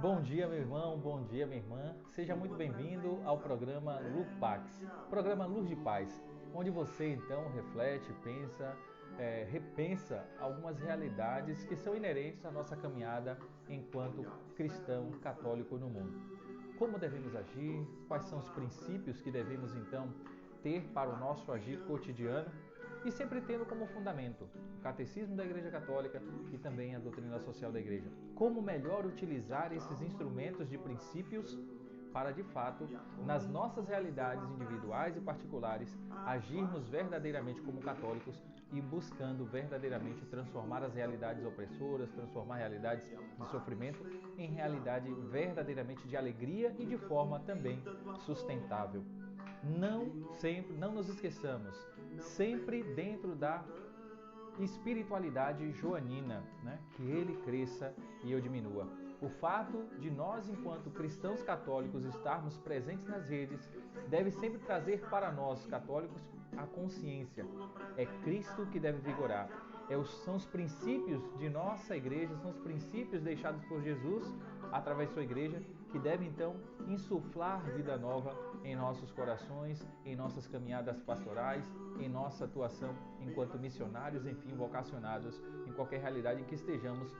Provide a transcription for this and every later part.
Bom dia, meu irmão, bom dia, minha irmã. Seja muito bem-vindo ao programa Lupax, programa Luz de Paz, onde você então reflete, pensa, repensa algumas realidades que são inerentes à nossa caminhada enquanto cristão católico no mundo. Como devemos agir, quais são os princípios que devemos então ter para o nosso agir cotidiano e sempre tendo como fundamento o Catecismo da Igreja Católica e também a doutrina social da Igreja. Como melhor utilizar esses instrumentos de princípios para, de fato, nas nossas realidades individuais e particulares, agirmos verdadeiramente como católicos e buscando verdadeiramente transformar as realidades opressoras, transformar realidades de sofrimento em realidade verdadeiramente de alegria e de forma também sustentável. Não nos esqueçamos, sempre dentro da espiritualidade joanina, né? Que ele cresça e eu diminua. O fato de nós, enquanto cristãos católicos, estarmos presentes nas redes deve sempre trazer para nós, católicos, a consciência. É Cristo que deve vigorar. São os princípios de nossa igreja, são os princípios deixados por Jesus através de sua igreja que devem então insuflar vida nova em nossos corações, em nossas caminhadas pastorais, em nossa atuação enquanto missionários, enfim, vocacionados em qualquer realidade em que estejamos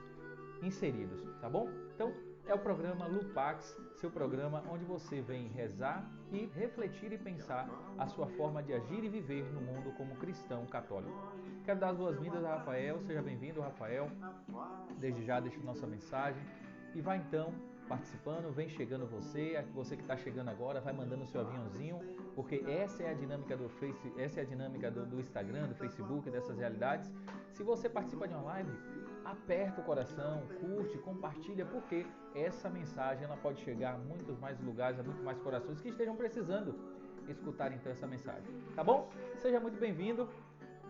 inseridos, tá bom? Então, é o programa Lupax, seu programa onde você vem rezar e refletir e pensar a sua forma de agir e viver no mundo como cristão católico. Quero dar as boas-vindas a Rafael, seja bem-vindo, Rafael. Desde já deixo nossa mensagem e vai então participando, vem chegando você que está chegando agora, vai mandando o seu aviãozinho, porque essa é a dinâmica essa é a dinâmica do Instagram, do Facebook, dessas realidades. Se você participa de uma live, aperta o coração, curte, compartilha, porque essa mensagem ela pode chegar a muitos mais lugares, a muitos mais corações que estejam precisando escutar então essa mensagem. Tá bom? Seja muito bem-vindo.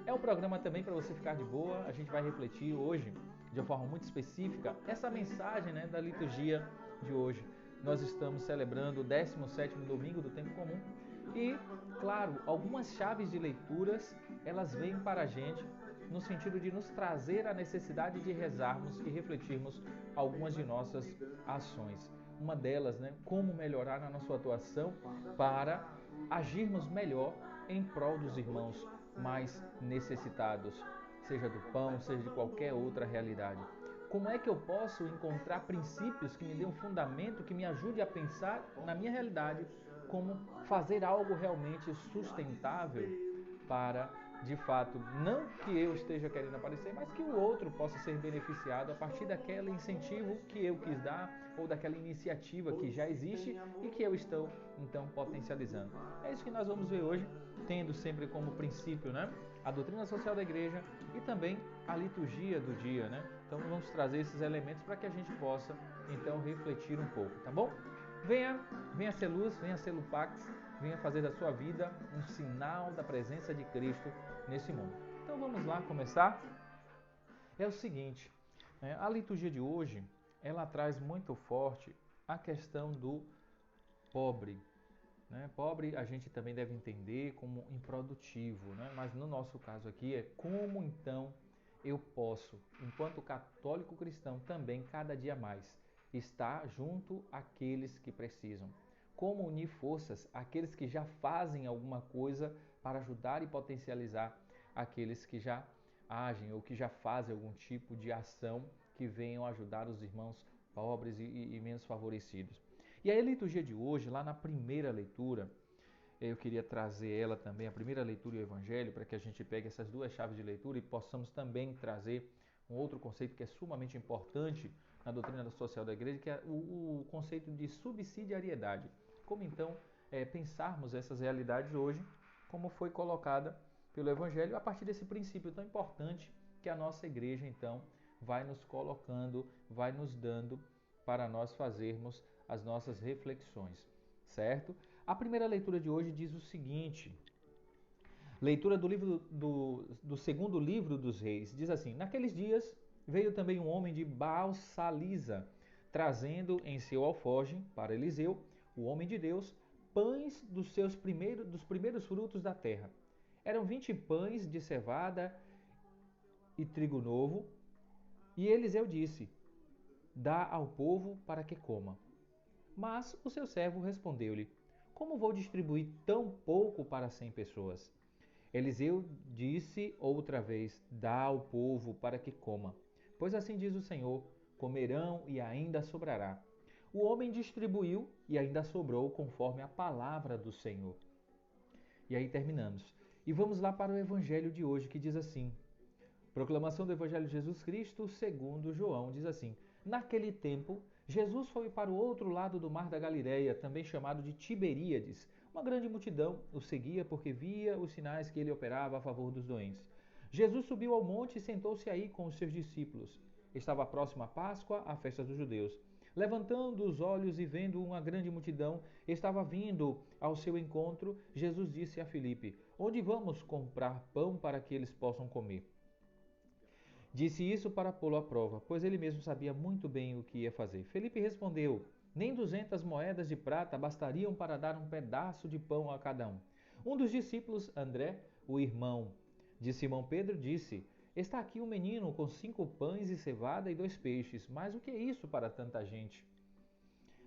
É um programa também para você ficar de boa. A gente vai refletir hoje, de uma forma muito específica, essa mensagem, né, da liturgia de hoje. Nós estamos celebrando o 17º domingo do tempo comum e, claro, algumas chaves de leituras, elas vêm para a gente no sentido de nos trazer a necessidade de rezarmos e refletirmos algumas de nossas ações. Uma delas, né, como melhorar a nossa atuação para agirmos melhor em prol dos irmãos mais necessitados, seja do pão, seja de qualquer outra realidade. Como é que eu posso encontrar princípios que me dêem um fundamento, que me ajude a pensar na minha realidade, como fazer algo realmente sustentável para, de fato, não que eu esteja querendo aparecer, mas que o outro possa ser beneficiado a partir daquele incentivo que eu quis dar ou daquela iniciativa que já existe e que eu estou, então, potencializando. É isso que nós vamos ver hoje, tendo sempre como princípio, né, a doutrina social da igreja e também a liturgia do dia, né? Então vamos trazer esses elementos para que a gente possa então refletir um pouco, tá bom? Venha ser luz, venha ser Lupax, venha fazer da sua vida um sinal da presença de Cristo nesse mundo. Então vamos lá começar. É o seguinte, a liturgia de hoje, ela traz muito forte a questão do pobre. Né? Pobre a gente também deve entender como improdutivo, né? Mas no nosso caso aqui é como então eu posso, enquanto católico cristão, também cada dia mais estar junto àqueles que precisam. Como unir forças àqueles que já fazem alguma coisa para ajudar e potencializar aqueles que já agem ou que já fazem algum tipo de ação que venham ajudar os irmãos pobres e menos favorecidos. E a liturgia de hoje, lá na primeira leitura, eu queria trazer ela também, a primeira leitura e o Evangelho, para que a gente pegue essas duas chaves de leitura e possamos também trazer um outro conceito que é sumamente importante na doutrina social da igreja, que é o conceito de subsidiariedade. Como então pensarmos essas realidades hoje, como foi colocada pelo Evangelho, a partir desse princípio tão importante que a nossa igreja então vai nos colocando, vai nos dando para nós fazermos as nossas reflexões, certo? A primeira leitura de hoje diz o seguinte, leitura do livro do segundo livro dos reis, diz assim, naqueles dias veio também um homem de Baal-Salisa, trazendo em seu alforje para Eliseu, o homem de Deus, pães dos primeiros frutos da terra. Eram 20 pães de cevada e trigo novo, e Eliseu disse, dá ao povo para que coma. Mas o seu servo respondeu-lhe: Como vou distribuir tão pouco para 100 pessoas? Eliseu disse outra vez: Dá ao povo para que coma. Pois assim diz o Senhor: comerão e ainda sobrará. O homem distribuiu e ainda sobrou conforme a palavra do Senhor. E aí terminamos. E vamos lá para o evangelho de hoje, que diz assim: Proclamação do Evangelho de Jesus Cristo segundo João, diz assim: Naquele tempo, Jesus foi para o outro lado do mar da Galileia, também chamado de Tiberíades. Uma grande multidão o seguia porque via os sinais que ele operava a favor dos doentes. Jesus subiu ao monte e sentou-se aí com os seus discípulos. Estava próxima a Páscoa, a festa dos judeus. Levantando os olhos e vendo uma grande multidão, estava vindo ao seu encontro, Jesus disse a Filipe: Onde vamos comprar pão para que eles possam comer? Disse isso para pô-lo à prova, pois ele mesmo sabia muito bem o que ia fazer. Felipe respondeu: Nem 200 moedas de prata bastariam para dar um pedaço de pão a cada um. Um dos discípulos, André, o irmão de Simão Pedro, disse: Está aqui um menino com 5 pães e cevada e 2 peixes, mas o que é isso para tanta gente?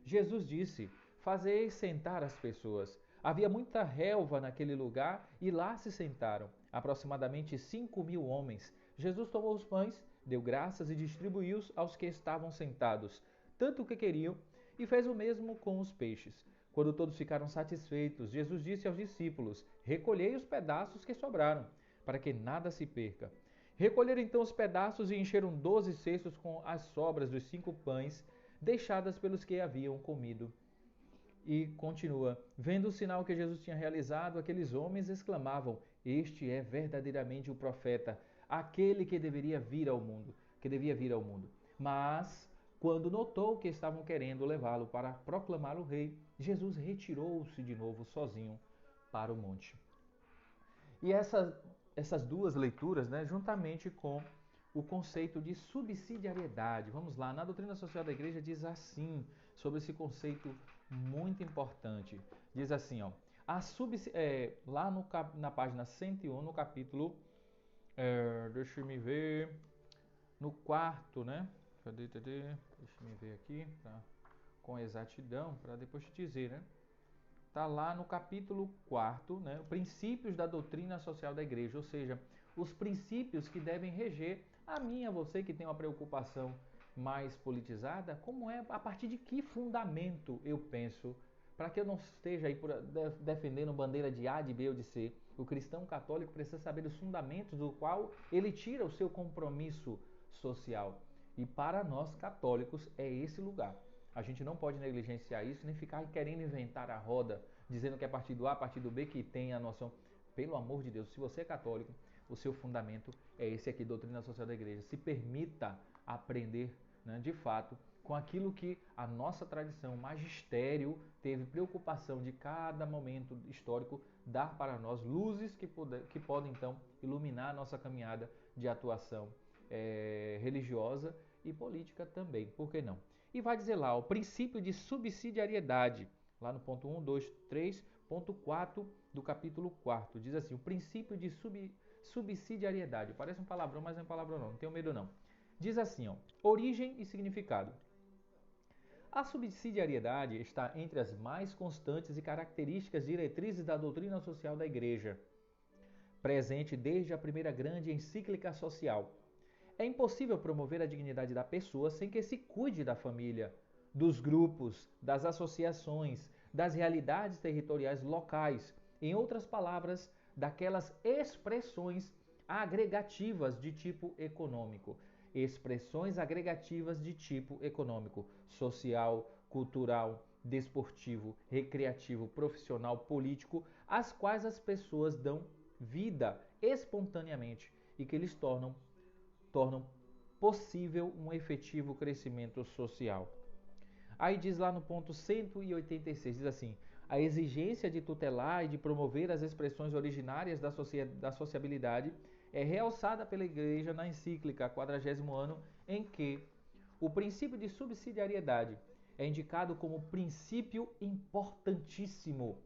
Jesus disse: Fazei sentar as pessoas. Havia muita relva naquele lugar e lá se sentaram, aproximadamente 5.000 homens. Jesus tomou os pães, deu graças e distribuiu-os aos que estavam sentados, tanto o que queriam, e fez o mesmo com os peixes. Quando todos ficaram satisfeitos, Jesus disse aos discípulos: Recolhei os pedaços que sobraram, para que nada se perca. Recolheram então os pedaços e encheram 12 cestos com as sobras dos 5 pães deixadas pelos que haviam comido. E continua: Vendo o sinal que Jesus tinha realizado, aqueles homens exclamavam: Este é verdadeiramente o profeta, aquele que deveria vir ao mundo, que devia vir ao mundo. Mas quando notou que estavam querendo levá-lo para proclamá-lo rei, Jesus retirou-se de novo sozinho para o monte. E essas duas leituras, né, juntamente com o conceito de subsidiariedade. Vamos lá, na doutrina social da igreja diz assim, sobre esse conceito muito importante. Diz assim, ó, lá na página 101, no capítulo, deixa eu me ver, no quarto, né? Deixa eu me ver aqui, com exatidão, para depois te dizer, né? Está lá no capítulo 4, né, princípios da doutrina social da igreja, ou seja, os princípios que devem reger a mim e a você que tem uma preocupação mais politizada, como é, a partir de que fundamento eu penso, para que eu não esteja aí defendendo bandeira de A, de B ou de C. O cristão católico precisa saber os fundamentos do qual ele tira o seu compromisso social. E para nós católicos é esse lugar. A gente não pode negligenciar isso, nem ficar querendo inventar a roda, dizendo que é partido A, partido B, que tem a noção. Pelo amor de Deus, se você é católico, o seu fundamento é esse aqui, doutrina social da igreja. Se permita aprender, né, de fato, com aquilo que a nossa tradição, o magistério, teve preocupação de cada momento histórico dar para nós luzes que podem então iluminar a nossa caminhada de atuação religiosa e política também, por que não? E vai dizer lá, o princípio de subsidiariedade, lá no ponto 1, 2, 3, ponto 4 do capítulo 4, diz assim, o princípio de subsidiariedade, parece um palavrão, mas não é um palavrão não tenho medo não. Diz assim, ó, origem e significado. A subsidiariedade está entre as mais constantes e características diretrizes da doutrina social da Igreja, presente desde a primeira grande encíclica social. É impossível promover a dignidade da pessoa sem que se cuide da família, dos grupos, das associações, das realidades territoriais locais, em outras palavras, daquelas expressões agregativas de tipo econômico. Expressões agregativas de tipo econômico, social, cultural, desportivo, recreativo, profissional, político, às quais as pessoas dão vida espontaneamente e que lhes tornam possível um efetivo crescimento social. Aí diz lá no ponto 186, diz assim, a exigência de tutelar e de promover as expressões originárias da sociabilidade é realçada pela Igreja na encíclica 40º ano, em que o princípio de subsidiariedade é indicado como princípio importantíssimo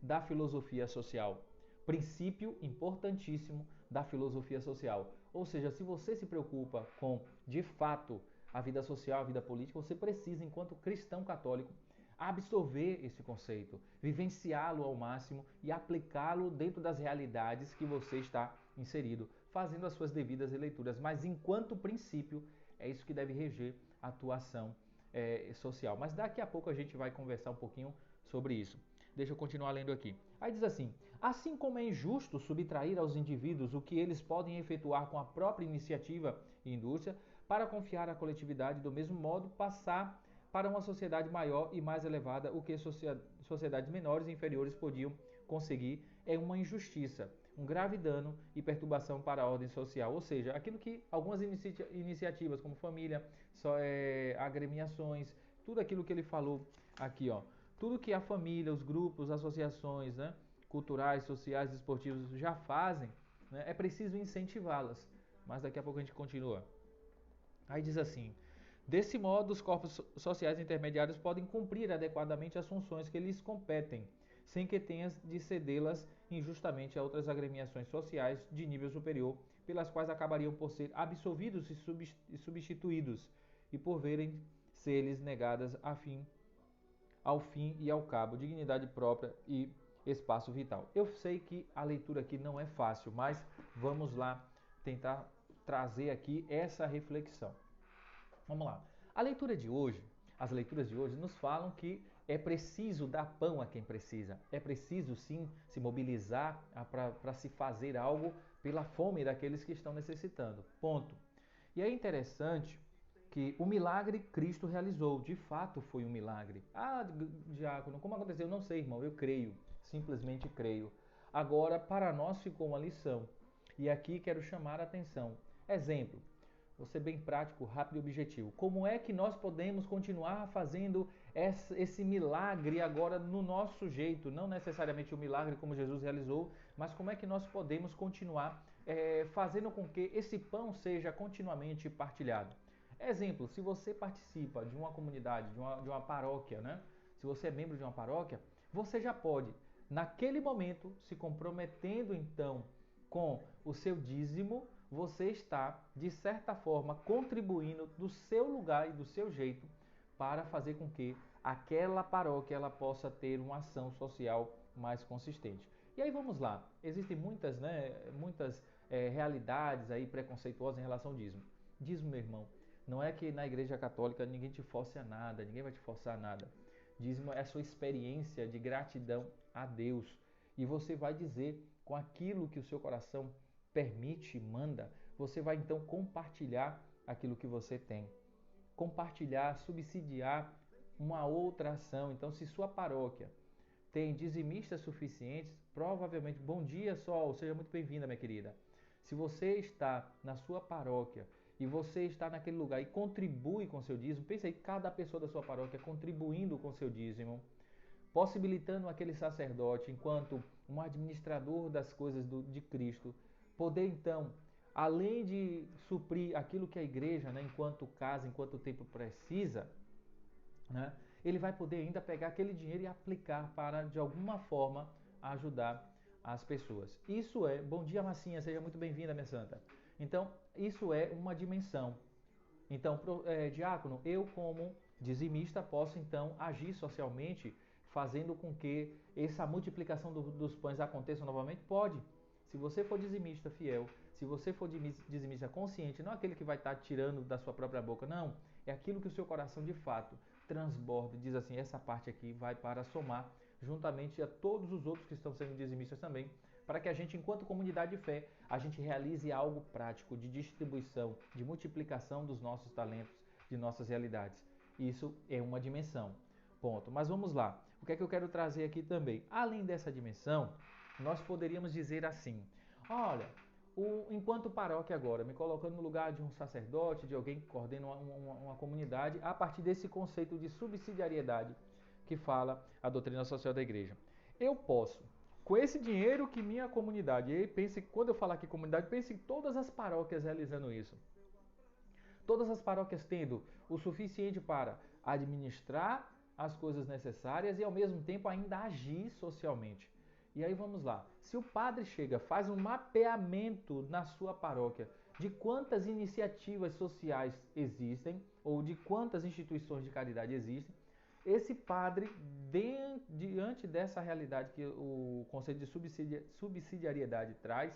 da filosofia social. Princípio importantíssimo da filosofia social. Ou seja, se você se preocupa com, de fato, a vida social, a vida política, você precisa, enquanto cristão católico, absorver esse conceito, vivenciá-lo ao máximo e aplicá-lo dentro das realidades que você está inserido, fazendo as suas devidas leituras. Mas enquanto princípio, é isso que deve reger a tua ação social. Mas daqui a pouco a gente vai conversar um pouquinho sobre isso. Deixa eu continuar lendo aqui. Aí diz assim como é injusto subtrair aos indivíduos o que eles podem efetuar com a própria iniciativa e indústria, para confiar à coletividade, do mesmo modo, passar para uma sociedade maior e mais elevada o que sociedades menores e inferiores podiam conseguir, é uma injustiça, um grave dano e perturbação para a ordem social. Ou seja, aquilo que algumas iniciativas como família, agremiações, tudo aquilo que ele falou aqui, ó, tudo que a família, os grupos, associações, né, culturais, sociais, esportivos já fazem, né, é preciso incentivá-las. Mas daqui a pouco a gente continua. Aí diz assim: desse modo, os corpos sociais intermediários podem cumprir adequadamente as funções que lhes competem, sem que tenhas de cedê-las injustamente a outras agremiações sociais de nível superior, pelas quais acabariam por ser absolvidos e substituídos, e por verem ser-lhes negadas ao fim e ao cabo, dignidade própria e espaço vital. Eu sei que a leitura aqui não é fácil, mas vamos lá tentar trazer aqui essa reflexão. Vamos lá. As leituras de hoje nos falam que é preciso dar pão a quem precisa. É preciso sim se mobilizar para se fazer algo pela fome daqueles que estão necessitando. Ponto. E é interessante que o milagre Cristo realizou. De fato foi um milagre. Ah, diácono, como aconteceu? Eu não sei, irmão. Eu creio. Simplesmente creio. Agora, para nós ficou uma lição. E aqui quero chamar a atenção. Exemplo. Vou ser bem prático, rápido e objetivo. Como é que nós podemos continuar fazendo esse milagre agora no nosso jeito? Não necessariamente o milagre como Jesus realizou, mas como é que nós podemos continuar fazendo com que esse pão seja continuamente partilhado? Exemplo, se você participa de uma comunidade, de uma paróquia, né? Se você é membro de uma paróquia, você já pode, naquele momento, se comprometendo então com o seu dízimo, você está, de certa forma, contribuindo do seu lugar e do seu jeito para fazer com que aquela paróquia ela possa ter uma ação social mais consistente. E aí vamos lá, existem muitas realidades aí preconceituosas em relação ao dízimo. Dízimo, meu irmão, não é que na Igreja Católica ninguém te force a nada, ninguém vai te forçar a nada. Dízimo é a sua experiência de gratidão a Deus. E você vai dizer com aquilo que o seu coração permite, manda, você vai então compartilhar aquilo que você tem. Compartilhar, subsidiar uma outra ação. Então, se sua paróquia tem dizimistas suficientes, provavelmente, bom dia, Sol, seja muito bem-vinda, minha querida. Se você está na sua paróquia e você está naquele lugar e contribui com seu dízimo, pensa aí, cada pessoa da sua paróquia contribuindo com seu dízimo, possibilitando aquele sacerdote, enquanto um administrador das coisas de Cristo, poder então, além de suprir aquilo que a igreja, né, enquanto casa, enquanto templo precisa, né, ele vai poder ainda pegar aquele dinheiro e aplicar para, de alguma forma, ajudar as pessoas. Isso é, bom dia Massinha, seja muito bem-vinda, minha santa. Então, isso é uma dimensão. Então, diácono, eu como dizimista posso então agir socialmente, fazendo com que essa multiplicação dos pães aconteça novamente? Pode. Se você for dizimista fiel, se você for dizimista consciente, não aquele que vai estar tirando da sua própria boca, não. É aquilo que o seu coração de fato transborda e diz assim, essa parte aqui vai para somar juntamente a todos os outros que estão sendo dizimistas também, para que a gente, enquanto comunidade de fé, a gente realize algo prático de distribuição, de multiplicação dos nossos talentos, de nossas realidades. Isso é uma dimensão. Ponto. Mas vamos lá. O que é que eu quero trazer aqui também? Além dessa dimensão, nós poderíamos dizer assim, olha, enquanto paróquia agora, me colocando no lugar de um sacerdote, de alguém que coordena uma comunidade, a partir desse conceito de subsidiariedade que fala a doutrina social da igreja. Eu posso, com esse dinheiro que minha comunidade, e pense, quando eu falar aqui comunidade, pense em todas as paróquias realizando isso. Todas as paróquias tendo o suficiente para administrar as coisas necessárias e ao mesmo tempo ainda agir socialmente. E aí vamos lá, se o padre chega, faz um mapeamento na sua paróquia de quantas iniciativas sociais existem ou de quantas instituições de caridade existem, esse padre, diante dessa realidade que o conceito de subsidiariedade traz,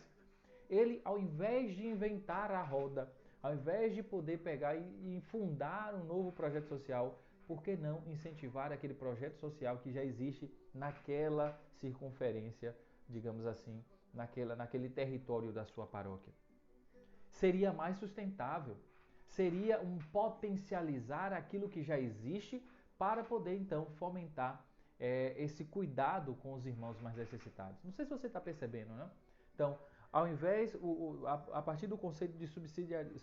ele, ao invés de inventar a roda, ao invés de poder pegar e fundar um novo projeto social, por que não incentivar aquele projeto social que já existe naquela circunferência, digamos assim, naquele território da sua paróquia? Seria mais sustentável, seria um potencializar aquilo que já existe para poder então fomentar esse cuidado com os irmãos mais necessitados. Não sei se você está percebendo, né? Então, ao invés, a partir do conceito de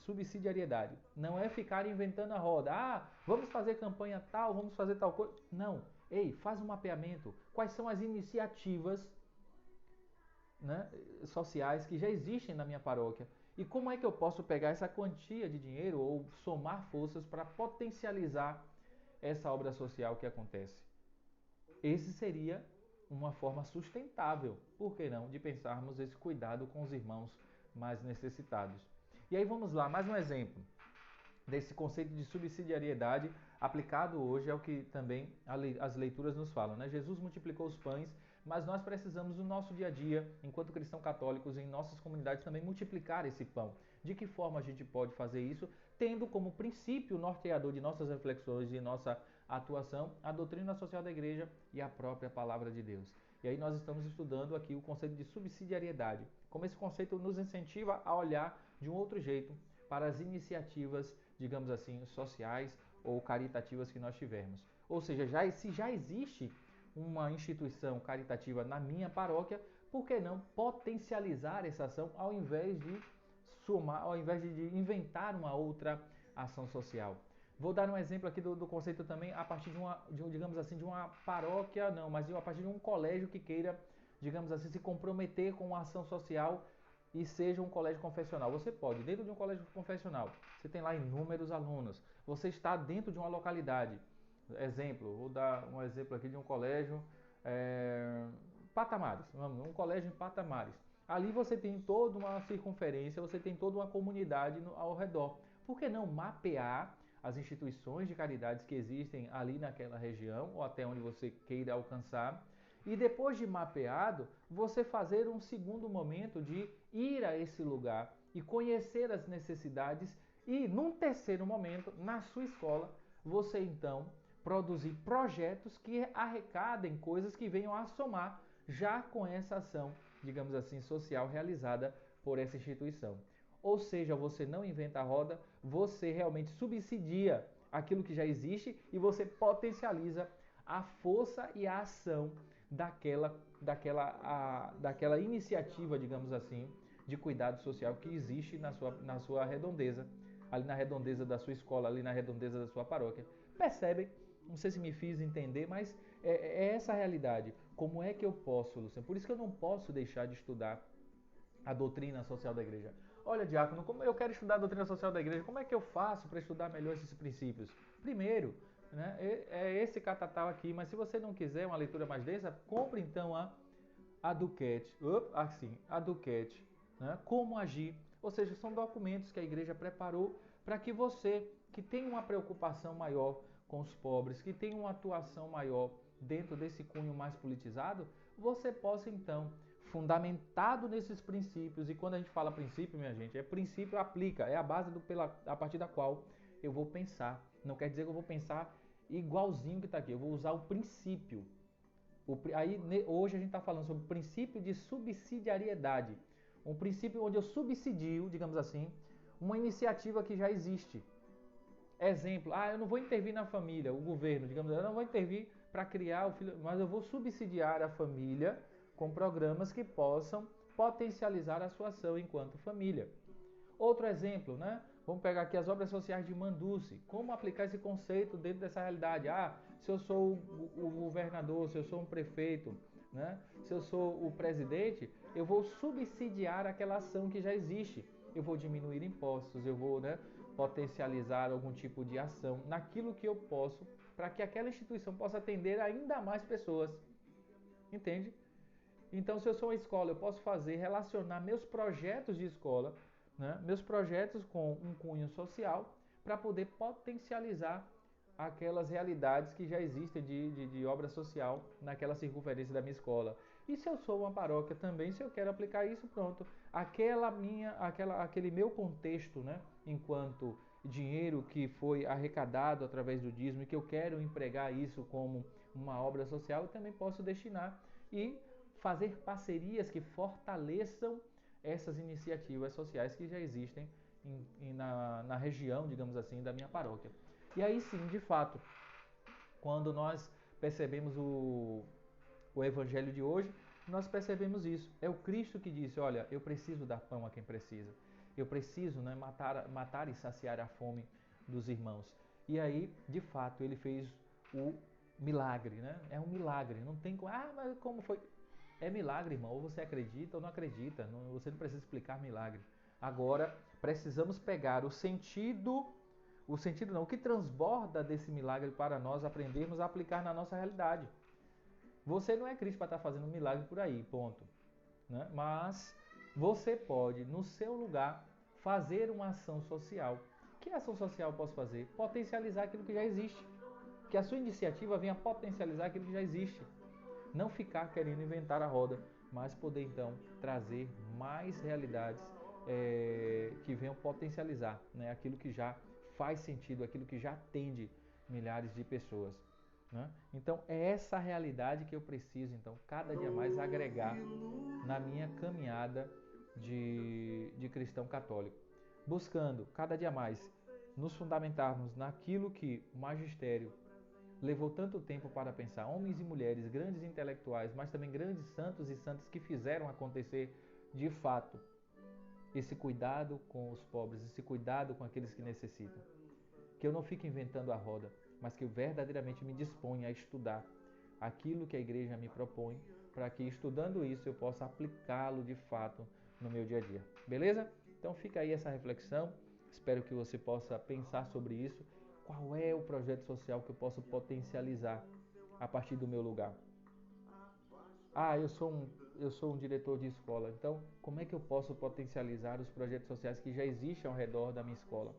subsidiariedade, não é ficar inventando a roda. Ah, vamos fazer campanha tal, vamos fazer tal coisa. Não. Ei, faz um mapeamento. Quais são as iniciativas, né, sociais que já existem na minha paróquia? E como é que eu posso pegar essa quantia de dinheiro ou somar forças para potencializar essa obra social que acontece? Esse seria uma forma sustentável, por que não, de pensarmos esse cuidado com os irmãos mais necessitados. E aí vamos lá, mais um exemplo desse conceito de subsidiariedade aplicado hoje é o que também as leituras nos falam, né? Jesus multiplicou os pães, mas nós precisamos no nosso dia a dia, enquanto cristãos católicos, em nossas comunidades também multiplicar esse pão. De que forma a gente pode fazer isso? Tendo como princípio norteador de nossas reflexões e nossa atuação a doutrina social da igreja e a própria palavra de Deus. E aí nós estamos estudando aqui o conceito de subsidiariedade, como esse conceito nos incentiva a olhar de um outro jeito para as iniciativas, digamos assim, sociais ou caritativas que nós tivermos. Ou seja, se já existe uma instituição caritativa na minha paróquia, por que não potencializar essa ação ao invés de somar, ao invés de inventar uma outra ação social? Vou dar um exemplo aqui do conceito também a partir digamos assim, de uma paróquia, não, mas a partir de um colégio que queira, digamos assim, se comprometer com uma ação social e seja um colégio confessional. Você pode, dentro de um colégio confessional, você tem lá inúmeros alunos, você está dentro de uma localidade. Exemplo, vou dar um exemplo aqui de um colégio Patamares, um colégio em Patamares. Ali você tem toda uma circunferência, você tem toda uma comunidade ao redor. Por que não mapear as instituições de caridades que existem ali naquela região ou até onde você queira alcançar? E depois de mapeado, você fazer um segundo momento de ir a esse lugar e conhecer as necessidades e, num terceiro momento, na sua escola, você então produzir projetos que arrecadem coisas que venham a somar já com essa ação, digamos assim, social realizada por essa instituição. Ou seja, você não inventa a roda, você realmente subsidia aquilo que já existe e você potencializa a força e a ação daquela iniciativa, digamos assim, de cuidado social que existe na sua redondeza, ali na redondeza da sua escola, ali na redondeza da sua paróquia. Percebem? Não sei se me fiz entender, mas é essa a realidade. Como é que eu posso, Luciano? Por isso que eu não posso deixar de estudar a doutrina social da igreja. Olha, diácono, como eu quero estudar a doutrina social da igreja, como é que eu faço para estudar melhor esses princípios? Primeiro, né, é esse catatal aqui, mas se você não quiser uma leitura mais densa, compre então a Duquette, a Duquette, né, Como Agir. Ou seja, são documentos que a igreja preparou para que você, que tem uma preocupação maior com os pobres, que tem uma atuação maior dentro desse cunho mais politizado, você possa então, fundamentado nesses princípios, e quando a gente fala princípio, minha gente, princípio aplica, é a base a partir da qual eu vou pensar. Não quer dizer que eu vou pensar igualzinho que está aqui, eu vou usar o princípio. Aí, hoje a gente está falando sobre o princípio de subsidiariedade, um princípio onde eu subsidio, digamos assim, uma iniciativa que já existe. Exemplo, eu não vou intervir na família, o governo, digamos, eu não vou intervir para criar o filho, mas eu vou subsidiar a família com programas que possam potencializar a sua ação enquanto família. Outro exemplo, né? Vamos pegar aqui as obras sociais de Manduce. Como aplicar esse conceito dentro dessa realidade? Se eu sou o governador, se eu sou um prefeito, né? Se eu sou o presidente, eu vou subsidiar aquela ação que já existe. Eu vou diminuir impostos, eu vou, né, potencializar algum tipo de ação naquilo que eu posso para que aquela instituição possa atender ainda mais pessoas. Entende? Então, se eu sou uma escola, eu posso relacionar meus projetos de escola, né, meus projetos com um cunho social para poder potencializar aquelas realidades que já existem de obra social naquela circunferência da minha escola. E se eu sou uma paróquia também, se eu quero aplicar isso, pronto. Aquele meu contexto, né, enquanto dinheiro que foi arrecadado através do dízimo e que eu quero empregar isso como uma obra social, eu também posso destinar e fazer parcerias que fortaleçam essas iniciativas sociais que já existem na região, digamos assim, da minha paróquia. E aí sim, de fato, quando nós percebemos o evangelho de hoje, nós percebemos isso. É o Cristo que disse, olha, eu preciso dar pão a quem precisa. Eu preciso, né, matar e saciar a fome dos irmãos. E aí, de fato, ele fez o milagre, né? É um milagre. Não tem como, mas como foi? É milagre, irmão. Ou você acredita ou não acredita. Você não precisa explicar milagre. Agora, precisamos pegar o que transborda desse milagre para nós aprendermos a aplicar na nossa realidade. Você não é Cristo para estar fazendo um milagre por aí, ponto. Né? Mas você pode, no seu lugar, fazer uma ação social. Que ação social eu posso fazer? Potencializar aquilo que já existe. Que a sua iniciativa venha potencializar aquilo que já existe. Não ficar querendo inventar a roda, mas poder então trazer mais realidades que venham potencializar, né, aquilo que já faz sentido, aquilo que já atende milhares de pessoas. Né? Então é essa realidade que eu preciso então cada dia mais agregar na minha caminhada de cristão católico, buscando cada dia mais nos fundamentarmos naquilo que o magistério levou tanto tempo para pensar, homens e mulheres, grandes intelectuais, mas também grandes santos e santas que fizeram acontecer de fato esse cuidado com os pobres, esse cuidado com aqueles que necessitam. Que eu não fique inventando a roda, mas que eu verdadeiramente me disponha a estudar aquilo que a igreja me propõe, para que estudando isso eu possa aplicá-lo de fato no meu dia a dia. Beleza? Então fica aí essa reflexão, espero que você possa pensar sobre isso. Qual é o projeto social que eu posso potencializar a partir do meu lugar? Eu sou um diretor de escola, então como é que eu posso potencializar os projetos sociais que já existem ao redor da minha escola?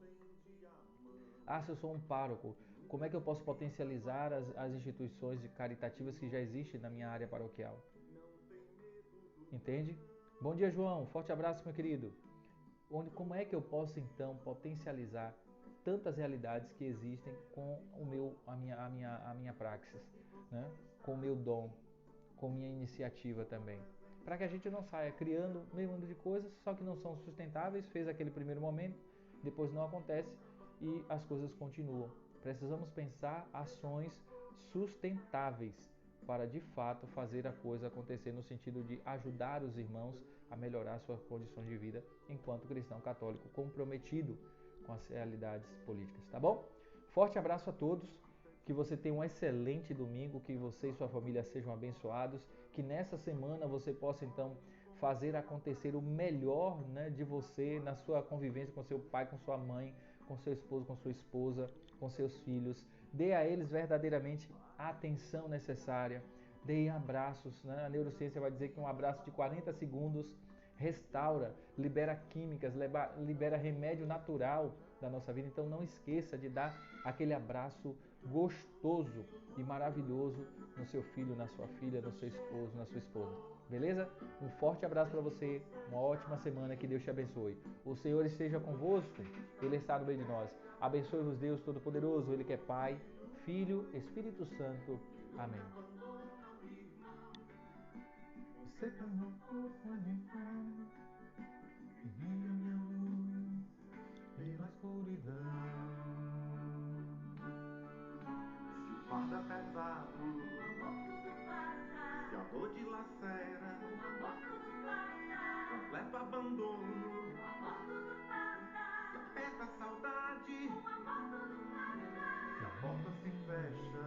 Se eu sou um pároco, como é que eu posso potencializar as instituições caritativas que já existem na minha área paroquial? Entende? Bom dia, João. Forte abraço, meu querido. Como é que eu posso, então, potencializar tantas realidades que existem com a minha praxis, né? Com o meu dom, com minha iniciativa também? Para que a gente não saia criando meio mundo de coisas, só que não são sustentáveis, fez aquele primeiro momento, depois não acontece e as coisas continuam. Precisamos pensar ações sustentáveis para de fato fazer a coisa acontecer no sentido de ajudar os irmãos a melhorar suas condições de vida enquanto cristão católico comprometido com as realidades políticas, tá bom? Forte abraço a todos, que você tenha um excelente domingo, que você e sua família sejam abençoados, que nessa semana você possa então fazer acontecer o melhor, né, de você na sua convivência com seu pai, com sua mãe, com seu esposo, com sua esposa, com seus filhos. Dê a eles verdadeiramente a atenção necessária. Dê abraços, né? A neurociência vai dizer que um abraço de 40 segundos restaura, libera químicas, libera remédio natural da nossa vida. Então não esqueça de dar aquele abraço gostoso e maravilhoso no seu filho, na sua filha, no seu esposo, na sua esposa. Beleza? Um forte abraço para você, uma ótima semana, que Deus te abençoe. O Senhor esteja convosco, Ele está no meio de nós. Abençoe-vos Deus Todo-Poderoso, Ele que é Pai, Filho, Espírito Santo. Amém. Você pela escuridão, se farda pesado, se a dor dilacera, completo abandono, se aperta a saudade, se a porta se fecha,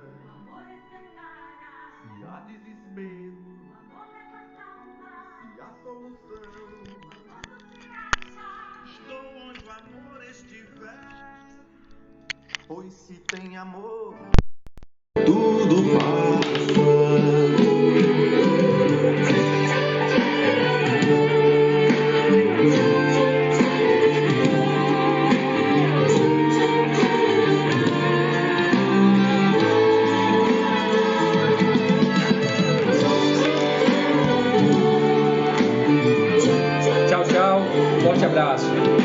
se há desespero, se há solução, estou onde o amor estiver, pois se tem amor, tudo passa. Forte abraço.